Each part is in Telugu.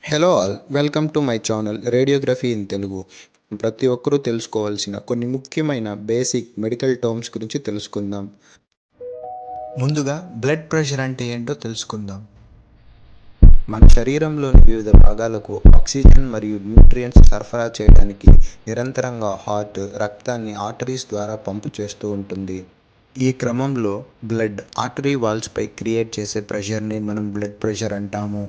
Hello all welcome to my channel radiography in Telugu. ప్రతి ఒక్కరూ తెలుసుకోవాల్సిన కొన్ని ముఖ్యమైన బేసిక్ మెడికల్ టర్మ్స్ గురించి తెలుసుకుందాం. ముందుగా బ్లడ్ ప్రెషర్ అంటే ఏంటో తెలుసుకుందాం. మన శరీరంలోని వివిధ భాగాలకు ఆక్సిజన్ మరియు న్యూట్రియంట్స్ సరఫరా చేయడానికి నిరంతరంగా హార్ట్ రక్తాన్ని ఆర్టరీస్ ద్వారా పంపు చేస్తూ ఉంటుంది. ఈ క్రమంలో బ్లడ్ ఆర్టరీ వాల్స్పై క్రియేట్ చేసే ప్రెషర్ని మనం బ్లడ్ ప్రెషర్ అంటాము.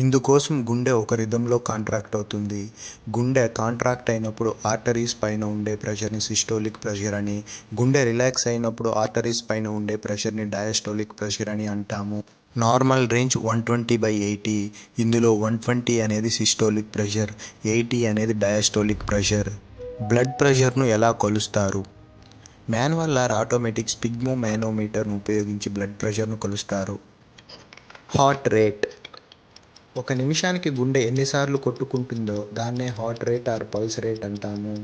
ఇందుకోసం గుండె ఒక రిథంలో కాంట్రాక్ట్ అవుతుంది. గుండె కాంట్రాక్ట్ అయినప్పుడు ఆర్టరీస్ పైన ఉండే ప్రెషర్ని సిస్టోలిక్ ప్రెషర్ అని, గుండె రిలాక్స్ అయినప్పుడు ఆర్టరీస్ పైన ఉండే ప్రెషర్ని డయాస్టోలిక్ ప్రెషర్ అని అంటాము. Normal range 120/80. ఇందులో 120 అనేది సిస్టోలిక్ ప్రెషర్, 80 అనేది డయాస్టోలిక్ ప్రెషర్. బ్లడ్ ప్రెషర్ను ఎలా కొలుస్తారు? మాన్యువల్ ఆర్ ఆటోమేటిక్ స్పిగ్మోమానోమీటర్ను ఉపయోగించి బ్లడ్ ప్రెషర్ను కొలుస్తారు. Heart rate. ఒక నిమిషానికి గుండె ఎన్నిసార్లు కొట్టుకుంటుందో దాన్నే heart rate or pulse rate అంటాము.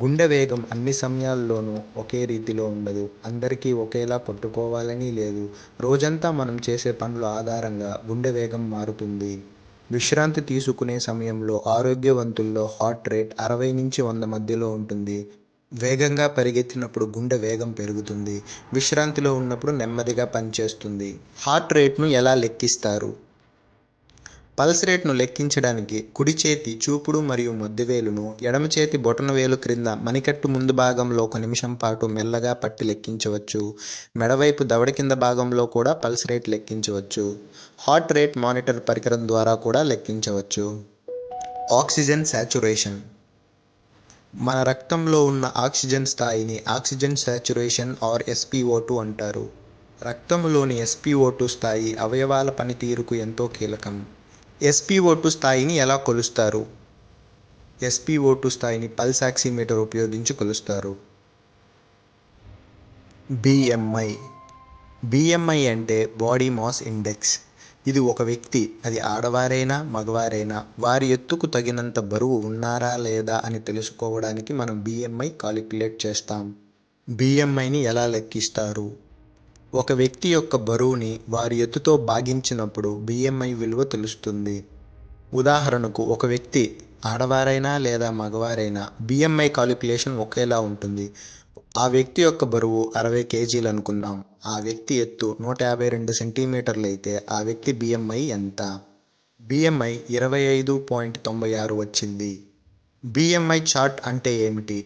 గుండె వేగం అన్ని సమయాల్లోనూ ఒకే రీతిలో ఉండదు. అందరికీ ఒకేలా కొట్టుకోవాలని లేదు. రోజంతా మనం చేసే పనుల ఆధారంగా గుండె వేగం మారుతుంది. విశ్రాంతి తీసుకునే సమయంలో ఆరోగ్యవంతుల్లో హార్ట్ రేట్ 60 నుంచి 100 మధ్యలో ఉంటుంది. వేగంగా పరిగెత్తినప్పుడు గుండె వేగం పెరుగుతుంది. విశ్రాంతిలో ఉన్నప్పుడు నెమ్మదిగా పనిచేస్తుంది. హార్ట్ రేట్ను ఎలా లెక్కిస్తారు? పల్స్ రేట్ను లెక్కించడానికి కుడి చేతి చూపుడు మరియు మధ్యవేలును ఎడమ చేతి బొటనవేలు క్రింద మణికట్టు ముందు భాగంలో 1 నిమిషం పాటు మెల్లగా పట్టి లెక్కించవచ్చు. మెడవైపు దవడ కింద భాగంలో కూడా పల్స్ రేట్ లెక్కించవచ్చు. హార్ట్ రేట్ మానిటర్ పరికరం ద్వారా కూడా లెక్కించవచ్చు. Oxygen saturation. మన రక్తంలో ఉన్న ఆక్సిజన్ స్థాయిని ఆక్సిజన్ సాచురేషన్ ఆర్ SpO2 అంటారు. రక్తంలోని SpO2 స్థాయి అవయవాల పనితీరుకు ఎంతో కీలకం. SpO2 స్థాయిని ఎలా కొలుస్తారు? SpO2 స్థాయిని పల్స్ ఆక్సిమీటర్ ఉపయోగించి కొలుస్తారు. BMI అంటే బాడీ మాస్ ఇండెక్స్. ఇది ఒక వ్యక్తి, అది ఆడవారైనా మగవారైనా, వారి ఎత్తుకు తగినంత బరువు ఉన్నారా లేదా అని తెలుసుకోవడానికి మనం BMI కాలిక్యులేట్ చేస్తాం. BMIని ఎలా లెక్కిస్తారు? ఒక వ్యక్తి యొక్క బరువుని వారి ఎత్తుతో భాగించినప్పుడు BMI విలువ తెలుస్తుంది. ఉదాహరణకు, ఒక వ్యక్తి ఆడవారైనా లేదా మగవారైనా BMI కాలిక్యులేషన్ ఒకేలా ఉంటుంది. ఆ వ్యక్తి యొక్క బరువు 60 kg అనుకుందాం. ఆ వ్యక్తి ఎత్తు 152 సెంటీమీటర్లు అయితే ఆ వ్యక్తి BMI ఎంత? BMI 25.96 వచ్చింది. BMI చార్ట్ అంటే ఏమిటి?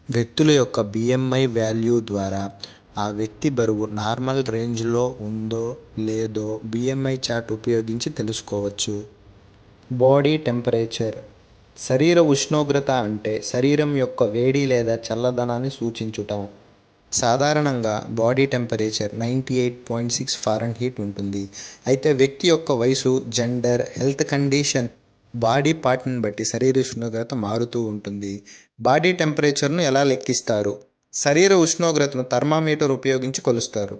వ్యక్తుల యొక్క BMI వాల్యూ ద్వారా ఆ వ్యక్తి బరువు నార్మల్ రేంజ్లో ఉందో లేదో BMI చార్ట్ ఉపయోగించి తెలుసుకోవచ్చు. Body temperature. శరీర ఉష్ణోగ్రత అంటే శరీరం యొక్క వేడి లేదా చల్లదనాన్ని సూచించుట. సాధారణంగా బాడీ టెంపరేచర్ 98.6 ఫారెన్హీట్ ఉంటుంది. అయితే వ్యక్తి యొక్క వయసు, జెండర్, హెల్త్ కండిషన్, బాడీ పార్ట్ని బట్టి శరీర ఉష్ణోగ్రత మారుతూ ఉంటుంది. బాడీ టెంపరేచర్ను ఎలా లెక్కిస్తారు? శరీర ఉష్ణోగ్రతను థర్మామీటర్ ఉపయోగించి కొలుస్తారు.